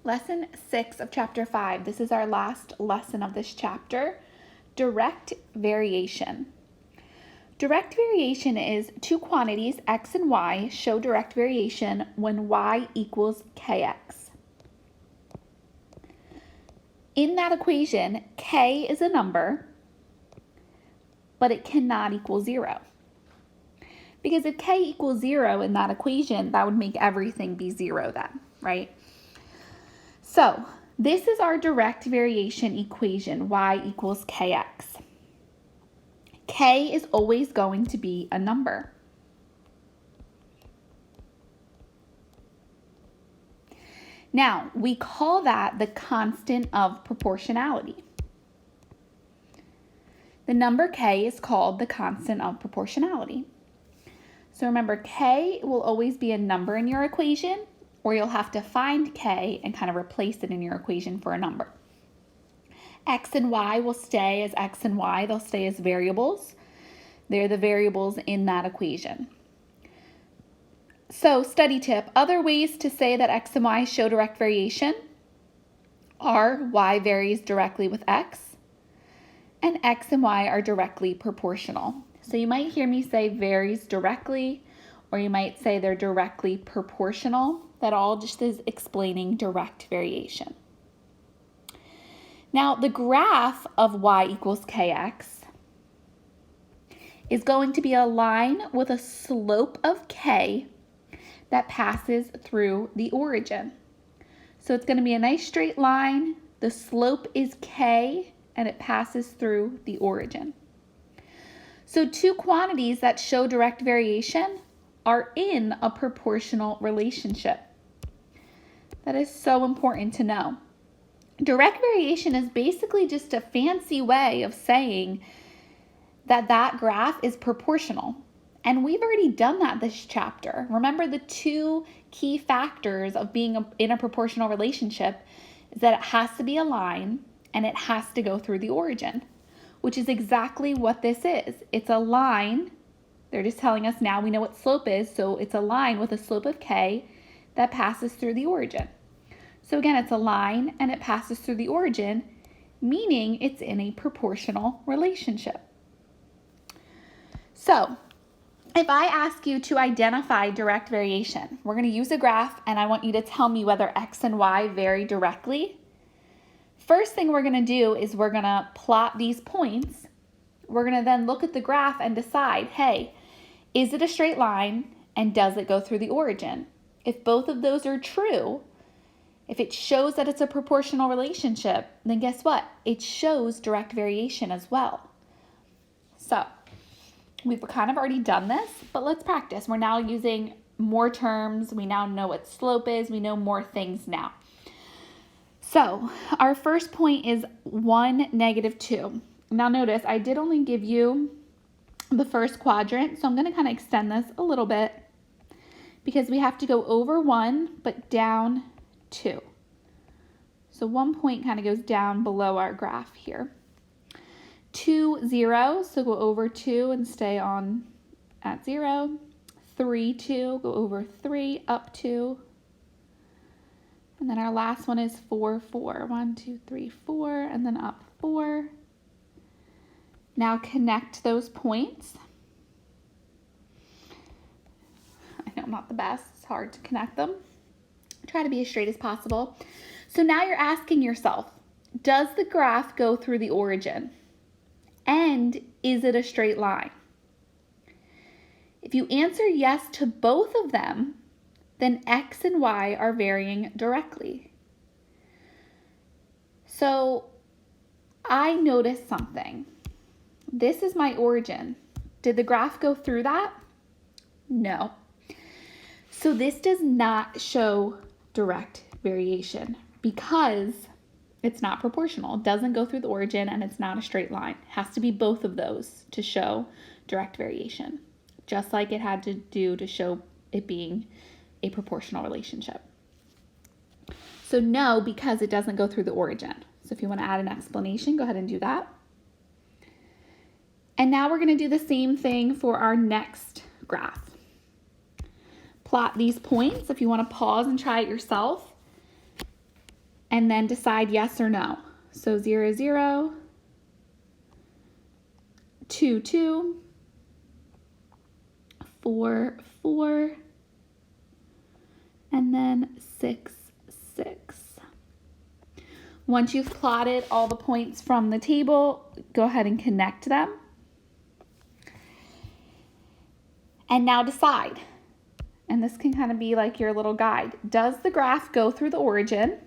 Lesson 6 of Chapter 5. This is our last lesson of this chapter. Direct variation. Direct variation is two quantities, x and y, show direct variation when y equals kx. In that equation, k is a number, but it cannot equal 0. Because if k equals 0 in that equation, that would make everything be 0 then, right? So this is our direct variation equation, y equals kx. K is always going to be a number. Now, we call that the constant of proportionality. The number k is called the constant of proportionality. So remember, k will always be a number in your equation, or you'll have to find k and kind of replace it in your equation for a number. X and y will stay as x and y. They'll stay as variables. They're the variables in that equation. So, study tip, other ways to say that x and y show direct variation are y varies directly with x, and x and y are directly proportional. So you might hear me say varies directly, or you might say they're directly proportional. That all just is explaining direct variation. Now, the graph of y equals kx is going to be a line with a slope of k that passes through the origin. So it's going to be a nice straight line. The slope is k, and it passes through the origin. So two quantities that show direct variation are in a proportional relationship. That is so important to know. Direct variation is basically just a fancy way of saying that that graph is proportional. And we've already done that this chapter. Remember, the two key factors of being in a proportional relationship is that it has to be a line and it has to go through the origin, which is exactly what this is. It's a line. They're just telling us now we know what slope is, so it's a line with a slope of k that passes through the origin. So again, it's a line and it passes through the origin, meaning it's in a proportional relationship. So if I ask you to identify direct variation, we're going to use a graph and I want you to tell me whether x and y vary directly. First thing we're going to do is we're going to plot these points. We're going to then look at the graph and decide, hey, is it a straight line and does it go through the origin? If both of those are true, if it shows that it's a proportional relationship, then guess what? It shows direct variation as well. So we've kind of already done this, but let's practice. We're now using more terms. We now know what slope is. We know more things now. So our first point is 1, -2. Now notice I did only give you the first quadrant, so I'm going to kind of extend this a little bit because we have to go over 1 but down 2. So 1 point kind of goes down below our graph here. 2, 0, so go over 2 and stay on at 0. 3, 2, go over 3, up 2. And then our last one is 4, 4. 1, 2, 3, 4, and then up 4. Now connect those points. I know, not the best. It's hard to connect them. Try to be as straight as possible. So now you're asking yourself, does the graph go through the origin? And is it a straight line? If you answer yes to both of them, then x and y are varying directly. So I noticed something. This is my origin. Did the graph go through that? No. So this does not show direct variation because it's not proportional. It doesn't go through the origin and it's not a straight line. It has to be both of those to show direct variation, just like it had to do to show it being a proportional relationship. So no, because it doesn't go through the origin. So if you want to add an explanation, go ahead and do that. And now we're going to do the same thing for our next graph. Plot these points. If you want to pause and try it yourself, and then decide yes or no. So 0, 0, 2, 2, 4, 4, and then 6, 6. Once you've plotted all the points from the table, go ahead and connect them. And now decide. And this can kind of be like your little guide. Does the graph go through the origin?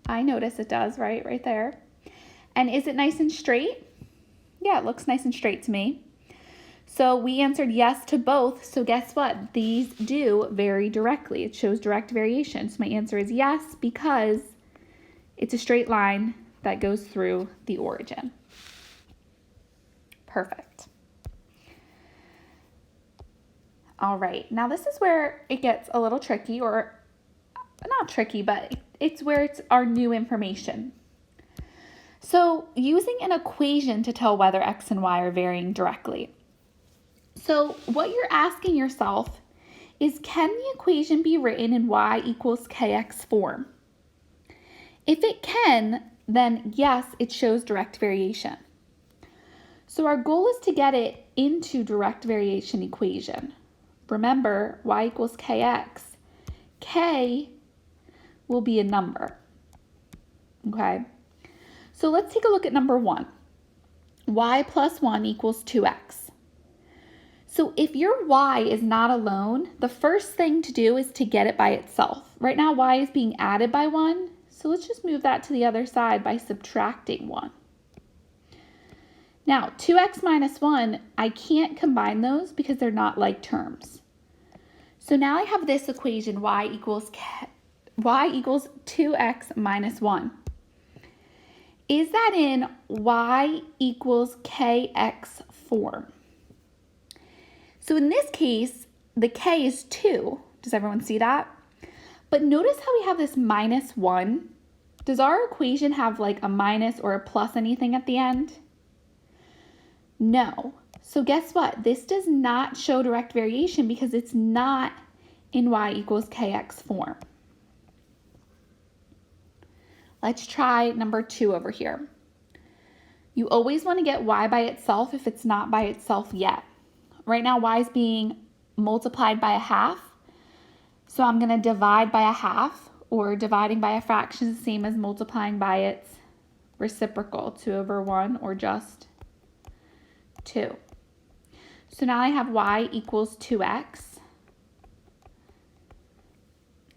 I notice it does, right there. And is it nice and straight? Yeah, it looks nice and straight to me. So we answered yes to both. So guess what? These do vary directly. It shows direct variation. So my answer is yes, because it's a straight line that goes through the origin. Perfect. All right, now this is where it gets a little tricky, or not tricky, but it's where it's our new information. So using an equation to tell whether x and y are varying directly. So what you're asking yourself is, can the equation be written in y equals kx form? If it can, then yes, it shows direct variation. So our goal is to get it into direct variation equation. Remember, y equals kx. K will be a number. Okay? So let's take a look at number 1. Y plus 1 equals 2x. So if your y is not alone, the first thing to do is to get it by itself. Right now, y is being added by 1. So let's just move that to the other side by subtracting 1. Now, 2x minus 1, I can't combine those because they're not like terms. So now I have this equation, y equals 2x minus 1. Is that in y equals kx form? So in this case, the k is 2. Does everyone see that? But notice how we have this minus 1. Does our equation have like a minus or a plus anything at the end? No. So guess what? This does not show direct variation because it's not in y equals kx form. Let's try number 2 over here. You always want to get y by itself if it's not by itself yet. Right now, y is being multiplied by a half. So I'm going to divide by a half, or dividing by a fraction is the same as multiplying by its reciprocal, 2 over 1, or just 2. So now I have y equals 2x.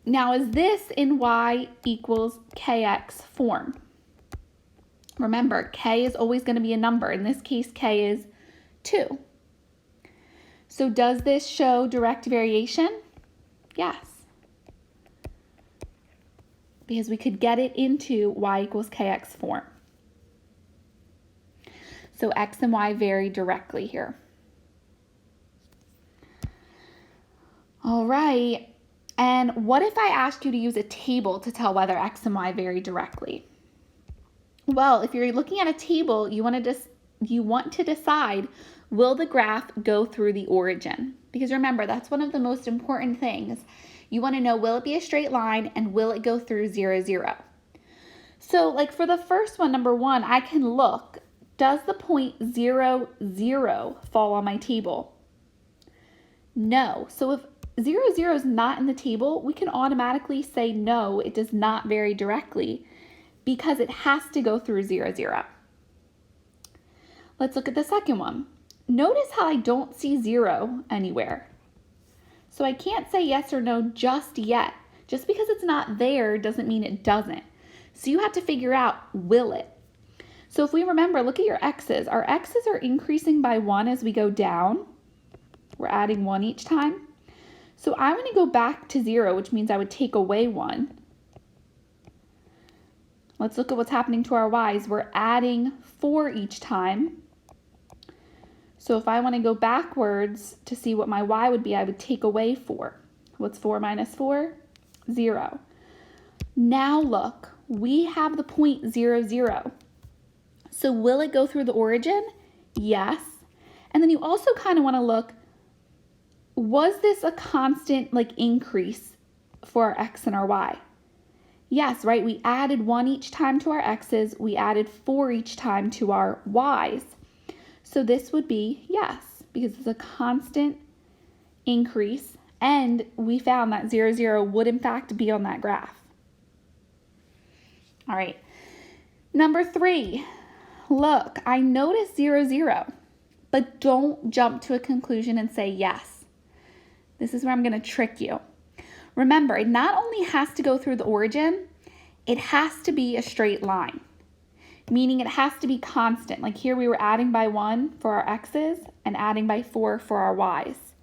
Now is this in y equals kx form? Remember, k is always going to be a number. In this case, k is 2. So does this show direct variation? Yes. Because we could get it into y equals kx form. So x and y vary directly here. All right. And what if I asked you to use a table to tell whether x and y vary directly? Well, if you're looking at a table, you want to decide, will the graph go through the origin? Because remember, that's one of the most important things. You want to know, will it be a straight line and will it go through 0, 0? So like for the first one, number 1, I can look, does the point 0, 0 fall on my table? No. So if 0, 0 is not in the table, we can automatically say no, it does not vary directly because it has to go through 0, 0. Let's look at the second one. Notice how I don't see 0 anywhere. So I can't say yes or no just yet. Just because it's not there doesn't mean it doesn't. So you have to figure out, will it? So if we remember, look at your x's. Our x's are increasing by 1 as we go down. We're adding 1 each time. So I'm going to go back to 0, which means I would take away 1. Let's look at what's happening to our y's. We're adding 4 each time. So if I want to go backwards to see what my y would be, I would take away 4. What's 4 minus 4? 0. Now look, we have the point 0, 0. So will it go through the origin? Yes. And then you also kind of want to look, was this a constant like increase for our x and our y? Yes, right? We added 1 each time to our x's. We added 4 each time to our y's. So this would be yes, because it's a constant increase, and we found that 0, 0 would in fact be on that graph. All right. Number 3, look, I noticed 0, 0, but don't jump to a conclusion and say yes. This is where I'm going to trick you. Remember, it not only has to go through the origin, it has to be a straight line, meaning it has to be constant. Like here we were adding by 1 for our x's and adding by 4 for our y's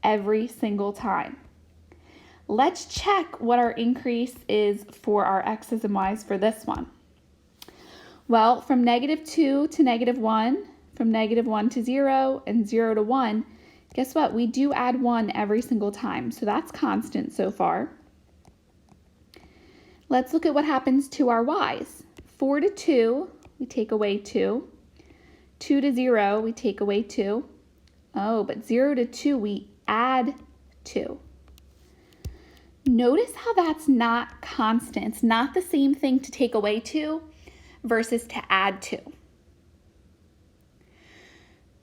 every single time. Let's check what our increase is for our x's and y's for this one. Well, from -2 to -1, from -1 to 0, and 0 to 1, guess what? We do add 1 every single time, so that's constant so far. Let's look at what happens to our y's. 4 to 2, we take away 2. 2 to 0, we take away 2. Oh, but 0 to 2, we add 2. Notice how that's not constant. It's not the same thing to take away 2 versus to add 2.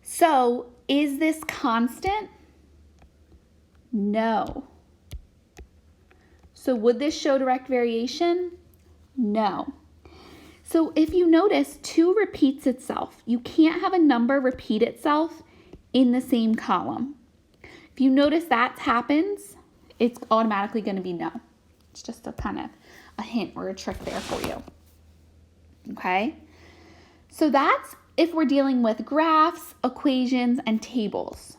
So, is this constant? No. So would this show direct variation? No. So if you notice, 2 repeats itself. You can't have a number repeat itself in the same column. If you notice that happens, it's automatically going to be no. It's just a kind of a hint or a trick there for you. Okay? So that's if we're dealing with graphs, equations, and tables.